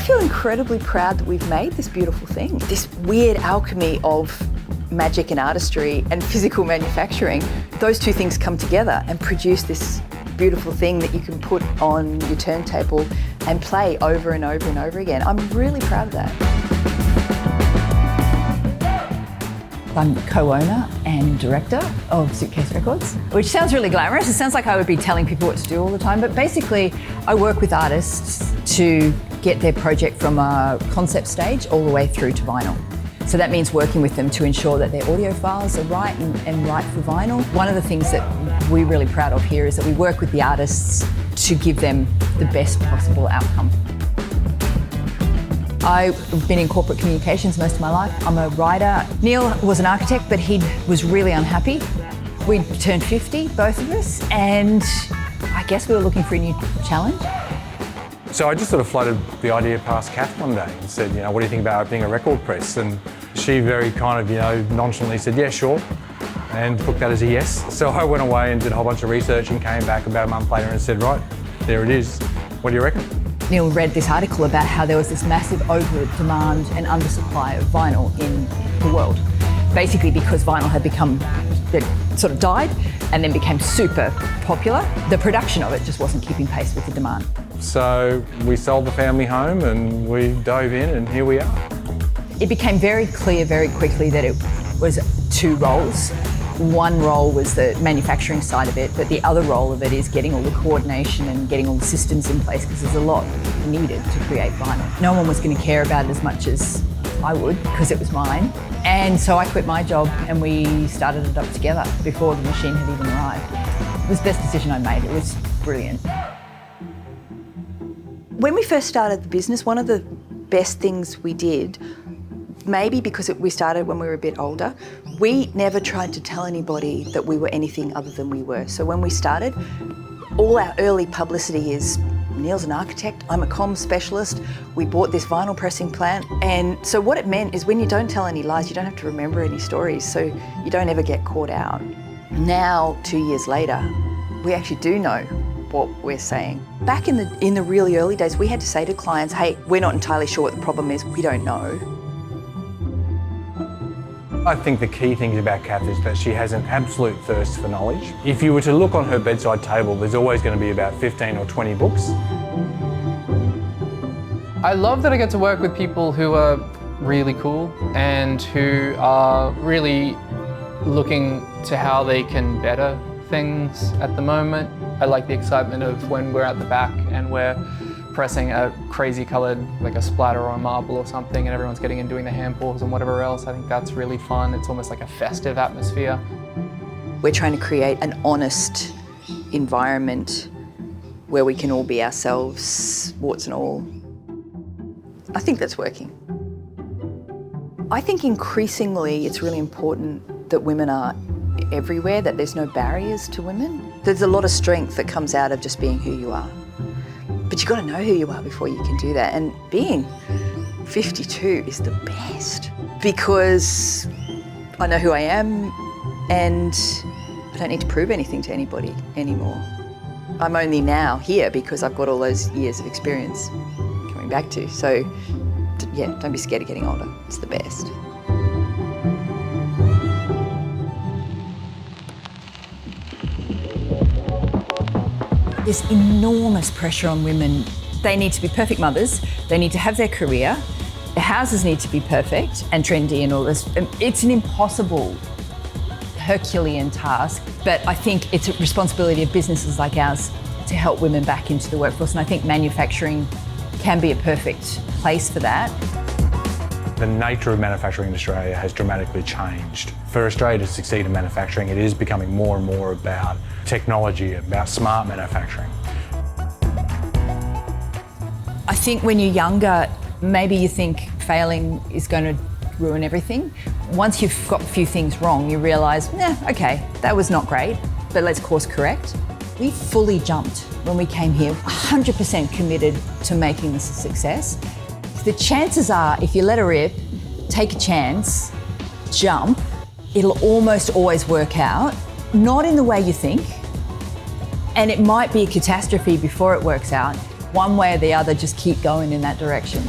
feel incredibly proud that we've made this beautiful thing. This weird alchemy of magic and artistry and physical manufacturing, those two things come together and produce this beautiful thing that you can put on your turntable and play over and over and over again. I'm really proud of that. I'm co-owner and director of Suitcase Records, which sounds really glamorous. It sounds like I would be telling people what to do all the time, but basically I work with artists to get their project from a concept stage all the way through to vinyl. So that means working with them to ensure that their audio files are right and right for vinyl. One of the things that we're really proud of here is that we work with the artists to give them the best possible outcome. I've been in corporate communications most of my life. I'm a writer. Neil was an architect, but he was really unhappy. We'd turned 50, both of us, and I guess we were looking for a new challenge. So I just sort of floated the idea past Kath one day and said, what do you think about opening a record press? And she very kind of, nonchalantly said, yeah, sure, and took that as a yes. So I went away and did a whole bunch of research and came back about a month later and said, right, there it is. What do you reckon? Neil read this article about how there was this massive over-demand and undersupply of vinyl in the world. Basically because vinyl had it sort of died and then became super popular. The production of it just wasn't keeping pace with the demand. So we sold the family home and we dove in and here we are. It became very clear very quickly that it was two roles. One role was the manufacturing side of it, but the other role of it is getting all the coordination and getting all the systems in place because there's a lot needed to create vinyl. No one was going to care about it as much as I would because it was mine. And so I quit my job and we started it up together before the machine had even arrived. It was the best decision I made. It was brilliant. When we first started the business, one of the best things we did, maybe because we started when we were a bit older, we never tried to tell anybody that we were anything other than we were. So when we started, all our early publicity is, Neil's an architect, I'm a comms specialist, we bought this vinyl pressing plant. And so what it meant is when you don't tell any lies, you don't have to remember any stories, so you don't ever get caught out. Now, 2 years later, we actually do know what we're saying. Back in the really early days, we had to say to clients, hey, we're not entirely sure what the problem is, we don't know. I think the key thing about Kath is that she has an absolute thirst for knowledge. If you were to look on her bedside table, there's always going to be about 15 or 20 books. I love that I get to work with people who are really cool and who are really looking to how they can better things at the moment. I like the excitement of when we're at the back and we're pressing a crazy coloured, like a splatter or a marble or something, and everyone's getting in doing the hand pulls and whatever else. I think that's really fun. It's almost like a festive atmosphere. We're trying to create an honest environment where we can all be ourselves, warts and all. I think that's working. I think increasingly it's really important that women are everywhere, that there's no barriers to women. There's a lot of strength that comes out of just being who you are. But you've got to know who you are before you can do that. And being 52 is the best because I know who I am and I don't need to prove anything to anybody anymore. I'm only now here because I've got all those years of experience coming back to. So yeah, don't be scared of getting older. It's the best. There's enormous pressure on women. They need to be perfect mothers, they need to have their career, their houses need to be perfect and trendy and all this. It's an impossible Herculean task, but I think it's a responsibility of businesses like ours to help women back into the workforce, and I think manufacturing can be a perfect place for that. The nature of manufacturing in Australia has dramatically changed. For Australia to succeed in manufacturing, it is becoming more and more about technology, about smart manufacturing. I think when you're younger, maybe you think failing is going to ruin everything. Once you've got a few things wrong, you realise, okay, that was not great, but let's course correct. We fully jumped when we came here, 100% committed to making this a success. The chances are, if you let her rip, take a chance, jump, it'll almost always work out, not in the way you think, and it might be a catastrophe before it works out, one way or the other, just keep going in that direction.